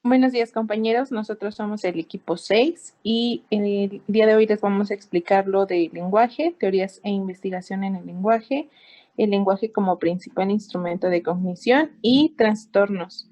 Buenos días, compañeros. Nosotros somos el equipo 6 y el día de hoy les vamos a explicar lo del lenguaje, teorías e investigación en el lenguaje como principal instrumento de cognición y trastornos.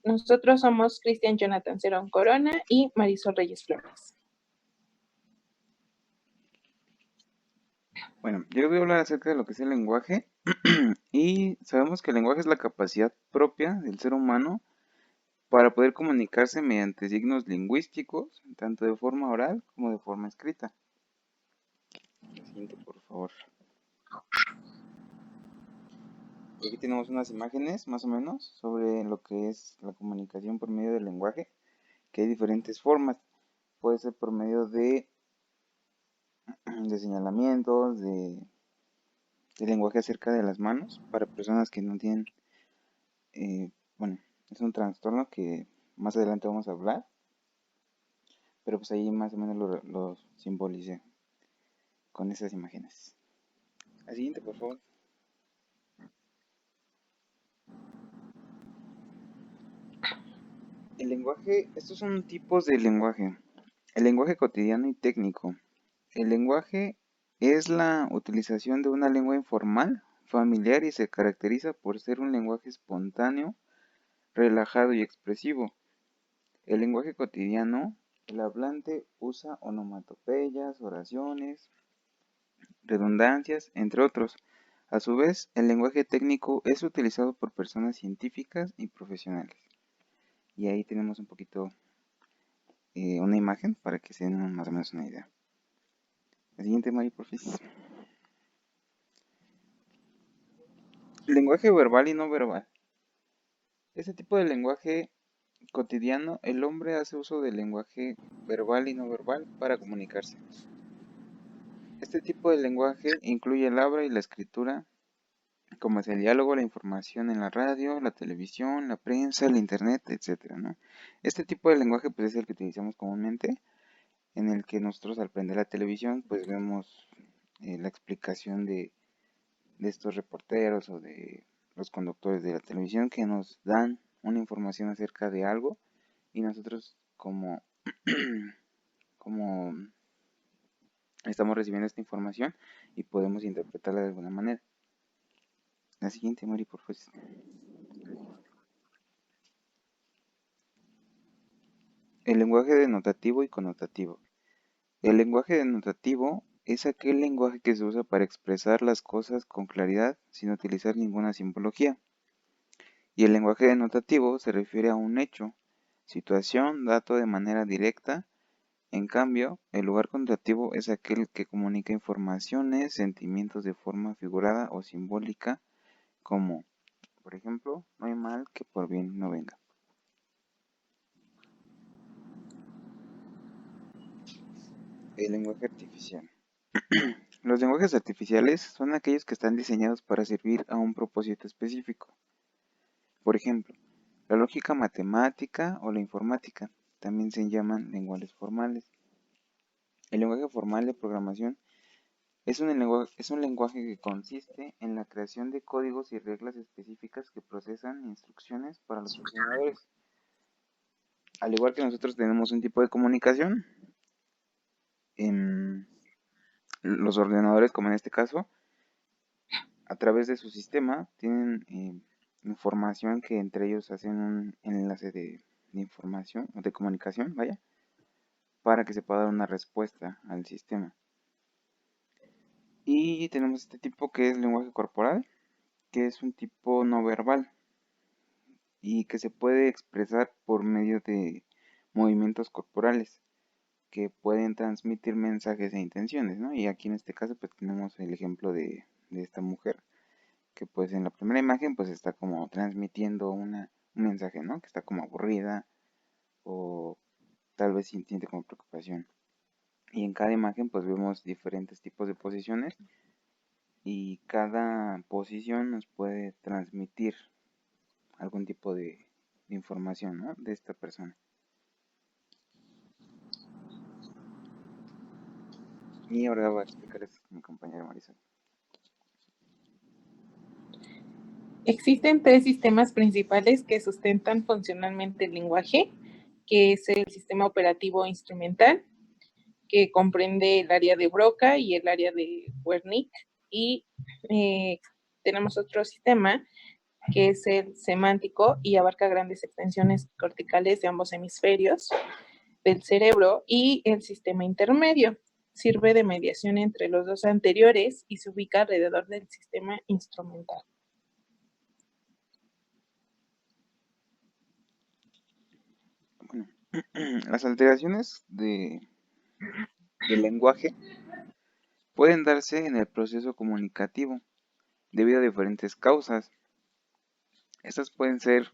Nosotros somos Cristian Jonathan Cerón Corona y Marisol Reyes Flores. Bueno, yo les voy a hablar acerca de lo que es el lenguaje y sabemos que el lenguaje es la capacidad propia del ser humano para poder comunicarse mediante signos lingüísticos, tanto de forma oral como de forma escrita. La siguiente, por favor. Y aquí tenemos unas imágenes, más o menos, sobre lo que es la comunicación por medio del lenguaje, que hay diferentes formas. Puede ser por medio de señalamientos, de lenguaje acerca de las manos, para personas que no tienen, bueno, es un trastorno que más adelante vamos a hablar, pero pues ahí más o menos lo simbolicé con esas imágenes. La siguiente, por favor. El lenguaje, estos son tipos de lenguaje. El lenguaje cotidiano y técnico. El lenguaje es la utilización de una lengua informal, familiar y se caracteriza por ser un lenguaje espontáneo, relajado y expresivo. El lenguaje cotidiano, el hablante usa onomatopeyas, oraciones, redundancias, entre otros. A su vez, el lenguaje técnico es utilizado por personas científicas y profesionales. Y ahí tenemos un poquito una imagen para que se den más o menos una idea. La siguiente, Mari, porfis. Lenguaje verbal y no verbal. Este tipo de lenguaje cotidiano, el hombre hace uso del lenguaje verbal y no verbal para comunicarse. Este tipo de lenguaje incluye el habla y la escritura, como es el diálogo, la información en la radio, la televisión, la prensa, el internet, etcétera, ¿no? Este tipo de lenguaje pues es el que utilizamos comúnmente, en el que nosotros al prender la televisión pues vemos la explicación de estos reporteros o de los conductores de la televisión que nos dan una información acerca de algo y nosotros como estamos recibiendo esta información y podemos interpretarla de alguna manera. La siguiente, Mari, por favor. El lenguaje denotativo y connotativo. El lenguaje denotativo es aquel lenguaje que se usa para expresar las cosas con claridad sin utilizar ninguna simbología. Y el lenguaje denotativo se refiere a un hecho, situación, dato de manera directa. En cambio, el lugar connotativo es aquel que comunica informaciones, sentimientos de forma figurada o simbólica, como, por ejemplo, no hay mal que por bien no venga. El lenguaje artificial. Los lenguajes artificiales son aquellos que están diseñados para servir a un propósito específico. Por ejemplo, la lógica matemática o la informática también se llaman lenguajes formales. El lenguaje formal de programación es un lenguaje que consiste en la creación de códigos y reglas específicas que procesan instrucciones para los ordenadores. Al igual que nosotros tenemos un tipo de comunicación, en los ordenadores, como en este caso, a través de su sistema tienen información que entre ellos hacen un enlace de información o de comunicación, vaya, para que se pueda dar una respuesta al sistema. Y tenemos este tipo que es lenguaje corporal, que es un tipo no verbal y que se puede expresar por medio de movimientos corporales que pueden transmitir mensajes e intenciones, ¿no? Y aquí en este caso pues tenemos el ejemplo de esta mujer que pues en la primera imagen pues está como transmitiendo un mensaje, ¿no? Que está como aburrida o tal vez siente como preocupación. Y en cada imagen pues vemos diferentes tipos de posiciones y cada posición nos puede transmitir algún tipo de información, ¿no? De esta persona. Y ahora va a explicar esto mi compañera Marisol. Existen tres sistemas principales que sustentan funcionalmente el lenguaje, que es el sistema operativo instrumental, que comprende el área de Broca y el área de Wernicke, y tenemos otro sistema que es el semántico y abarca grandes extensiones corticales de ambos hemisferios del cerebro, y el sistema intermedio sirve de mediación entre los dos anteriores y se ubica alrededor del sistema instrumental. Bueno, las alteraciones del lenguaje pueden darse en el proceso comunicativo debido a diferentes causas. Estas pueden ser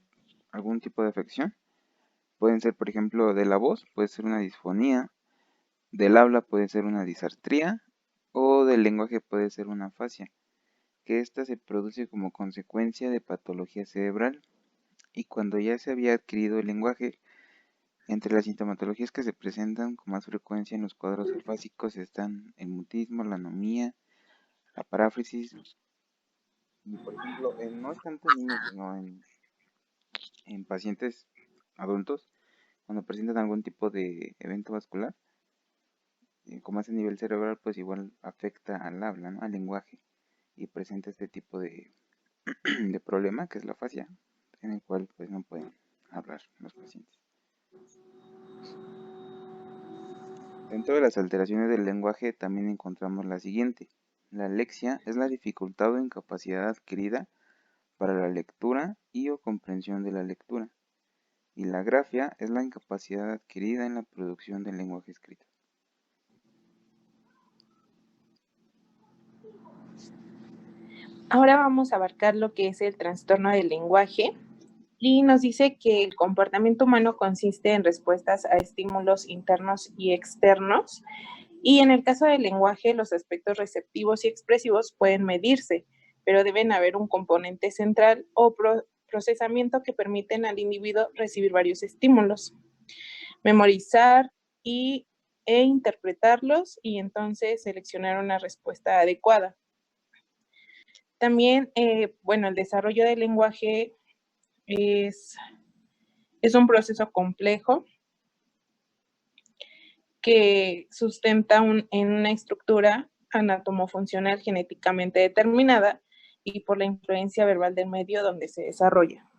algún tipo de afección, pueden ser, por ejemplo, de la voz, puede ser una disfonía, del habla puede ser una disartría o del lenguaje puede ser una afasia, que ésta se produce como consecuencia de patología cerebral. Y cuando ya se había adquirido el lenguaje, entre las sintomatologías que se presentan con más frecuencia en los cuadros afásicos están el mutismo, la anomía, la paráfrasis, y por ejemplo, no es tanto en niños, sino en pacientes adultos, cuando presentan algún tipo de evento vascular, como es a nivel cerebral, pues igual afecta al habla, ¿no? Al lenguaje, y presenta este tipo de problema, que es la afasia, en el cual pues no pueden hablar los pacientes. Dentro de las alteraciones del lenguaje también encontramos la siguiente. La alexia es la dificultad o incapacidad adquirida para la lectura y o comprensión de la lectura, y la grafia es la incapacidad adquirida en la producción del lenguaje escrito. Ahora vamos a abarcar lo que es el trastorno del lenguaje, y nos dice que el comportamiento humano consiste en respuestas a estímulos internos y externos, y en el caso del lenguaje los aspectos receptivos y expresivos pueden medirse, pero deben haber un componente central o procesamiento que permiten al individuo recibir varios estímulos, memorizar e interpretarlos, y entonces seleccionar una respuesta adecuada. También, bueno, el desarrollo del lenguaje es un proceso complejo que sustenta en una estructura anatomofuncional genéticamente determinada y por la influencia verbal del medio donde se desarrolla.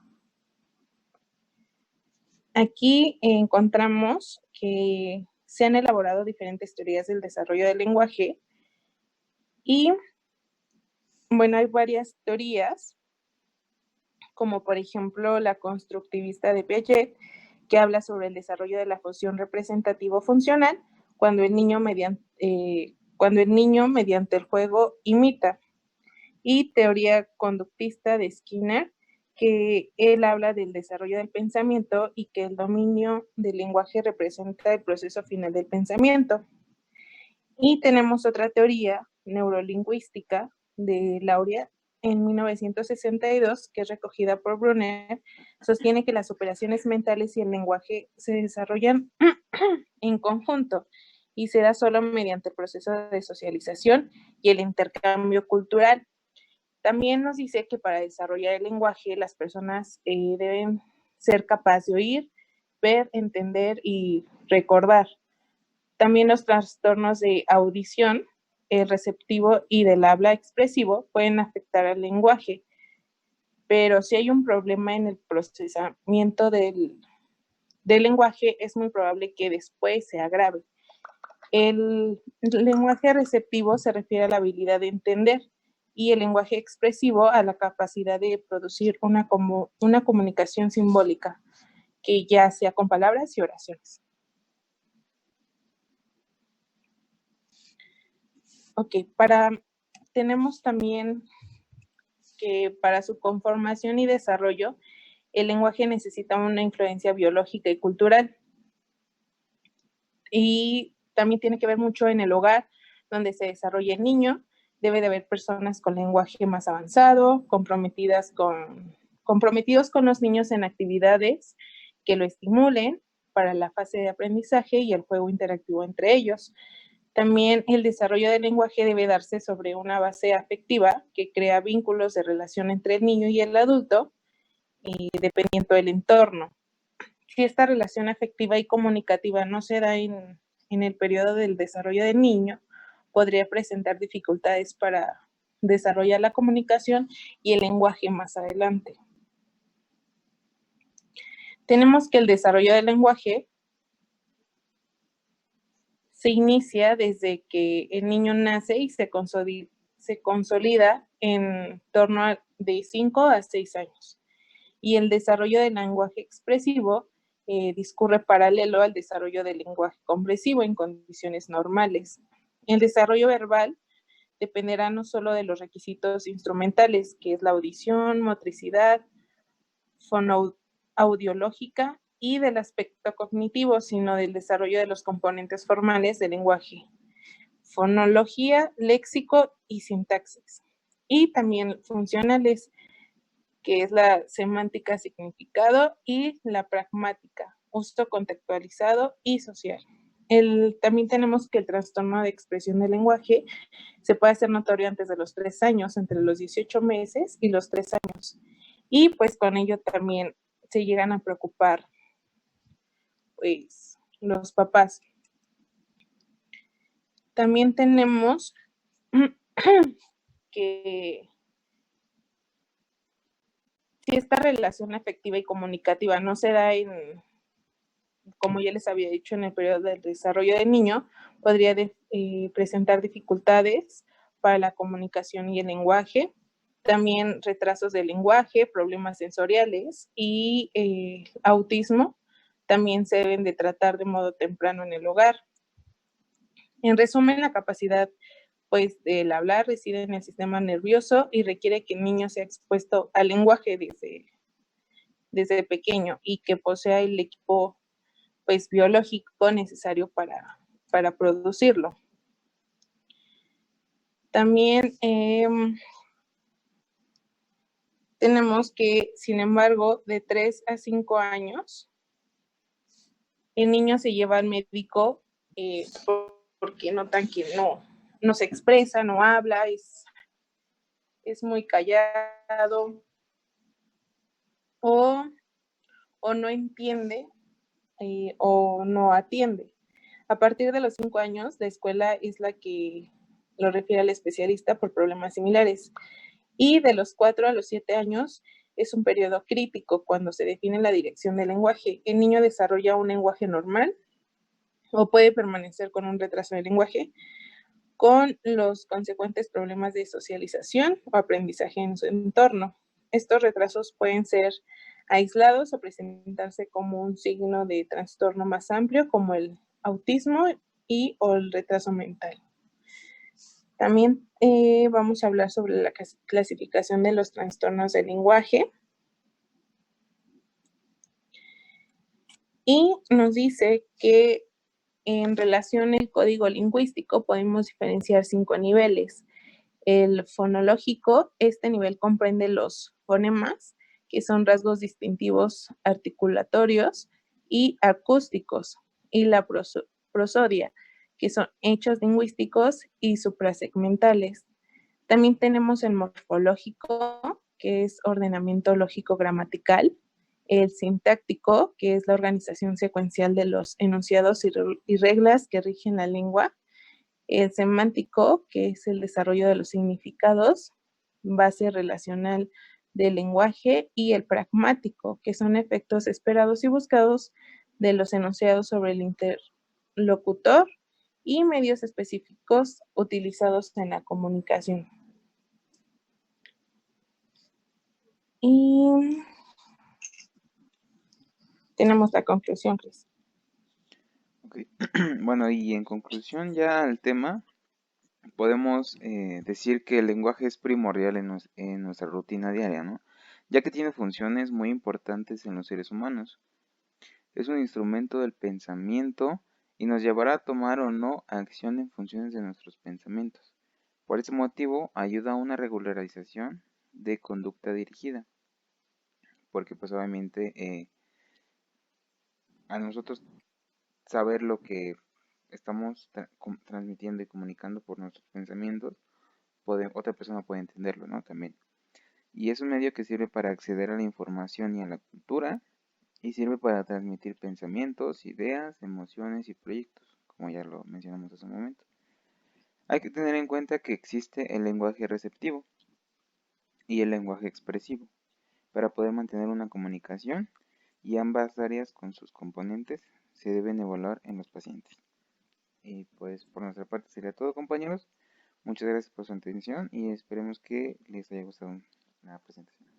Aquí encontramos que se han elaborado diferentes teorías del desarrollo del lenguaje y, bueno, hay varias teorías, como por ejemplo la constructivista de Piaget, que habla sobre el desarrollo de la función representativo-funcional cuando el niño mediante el juego imita, y teoría conductista de Skinner, que él habla del desarrollo del pensamiento y que el dominio del lenguaje representa el proceso final del pensamiento. Y tenemos otra teoría neurolingüística de Lauria en 1962, que es recogida por Brunner, sostiene que las operaciones mentales y el lenguaje se desarrollan en conjunto y se da solo mediante el proceso de socialización y el intercambio cultural. También nos dice que para desarrollar el lenguaje las personas deben ser capaces de oír, ver, entender y recordar. También los trastornos de audición, receptivo y del habla expresivo pueden afectar al lenguaje, pero si hay un problema en el procesamiento del lenguaje, es muy probable que después se agrave. El lenguaje receptivo se refiere a la habilidad de entender, y el lenguaje expresivo a la capacidad de producir una comunicación simbólica, que ya sea con palabras y oraciones. Ok, tenemos también que para su conformación y desarrollo, el lenguaje necesita una influencia biológica y cultural. Y también tiene que ver mucho en el hogar donde se desarrolla el niño. Debe de haber personas con lenguaje más avanzado, comprometidos con los niños en actividades que lo estimulen para la fase de aprendizaje y el juego interactivo entre ellos. También el desarrollo del lenguaje debe darse sobre una base afectiva que crea vínculos de relación entre el niño y el adulto, dependiendo del entorno. Si esta relación afectiva y comunicativa no se da en el periodo del desarrollo del niño, podría presentar dificultades para desarrollar la comunicación y el lenguaje más adelante. Tenemos que el desarrollo del lenguaje se inicia desde que el niño nace y se consolida en torno a de 5 a 6 años. Y el desarrollo del lenguaje expresivo discurre paralelo al desarrollo del lenguaje comprensivo en condiciones normales. El desarrollo verbal dependerá no solo de los requisitos instrumentales, que es la audición, motricidad, fonoaudiológica y del aspecto cognitivo, sino del desarrollo de los componentes formales del lenguaje, fonología, léxico y sintaxis. Y también funcionales, que es la semántica, significado, y la pragmática, uso contextualizado y social. También tenemos que el trastorno de expresión del lenguaje se puede hacer notorio antes de los 3 años, entre los 18 meses y los 3 años. Y pues con ello también se llegan a preocupar pues los papás. También tenemos que si esta relación afectiva y comunicativa no se da como ya les había dicho, en el periodo del desarrollo del niño, podría presentar dificultades para la comunicación y el lenguaje, también retrasos del lenguaje, problemas sensoriales y autismo también se deben de tratar de modo temprano en el hogar. En resumen, la capacidad pues del hablar reside en el sistema nervioso y requiere que el niño sea expuesto al lenguaje desde pequeño y que posea el equipo pues biológico necesario para producirlo. También tenemos que, sin embargo, de 3 a 5 años, el niño se lleva al médico porque notan que no se expresa, no habla, es muy callado o no entiende o no atiende. A partir de los 5 años, la escuela es la que lo refiere al especialista por problemas similares. Y de los 4 a los 7 años es un periodo crítico cuando se define la dirección del lenguaje. El niño desarrolla un lenguaje normal o puede permanecer con un retraso del lenguaje con los consecuentes problemas de socialización o aprendizaje en su entorno. Estos retrasos pueden ser aislados o presentarse como un signo de trastorno más amplio como el autismo o el retraso mental. También vamos a hablar sobre la clasificación de los trastornos del lenguaje. Y nos dice que en relación al código lingüístico podemos diferenciar 5 niveles. El fonológico, este nivel comprende los fonemas, que son rasgos distintivos articulatorios y acústicos, y la prosodia, que son hechos lingüísticos y suprasegmentales. También tenemos el morfológico, que es ordenamiento lógico-gramatical, el sintáctico, que es la organización secuencial de los enunciados y reglas que rigen la lengua, el semántico, que es el desarrollo de los significados, base relacional del lenguaje, y el pragmático, que son efectos esperados y buscados de los enunciados sobre el interlocutor y medios específicos utilizados en la comunicación. Y tenemos la conclusión, Cris. Okay. Bueno, y en conclusión ya al tema, podemos decir que el lenguaje es primordial en nuestra rutina diaria, ¿no? Ya que tiene funciones muy importantes en los seres humanos. Es un instrumento del pensamiento y nos llevará a tomar o no acción en funciones de nuestros pensamientos. Por ese motivo, ayuda a una regularización de conducta dirigida, porque pues obviamente a nosotros saber lo que estamos transmitiendo y comunicando por nuestros pensamientos, otra persona puede entenderlo, ¿no? También. Y es un medio que sirve para acceder a la información y a la cultura, y sirve para transmitir pensamientos, ideas, emociones y proyectos, como ya lo mencionamos hace un momento. Hay que tener en cuenta que existe el lenguaje receptivo y el lenguaje expresivo para poder mantener una comunicación, y ambas áreas con sus componentes se deben evaluar en los pacientes. Y pues por nuestra parte sería todo, compañeros. Muchas gracias por su atención y esperemos que les haya gustado la presentación.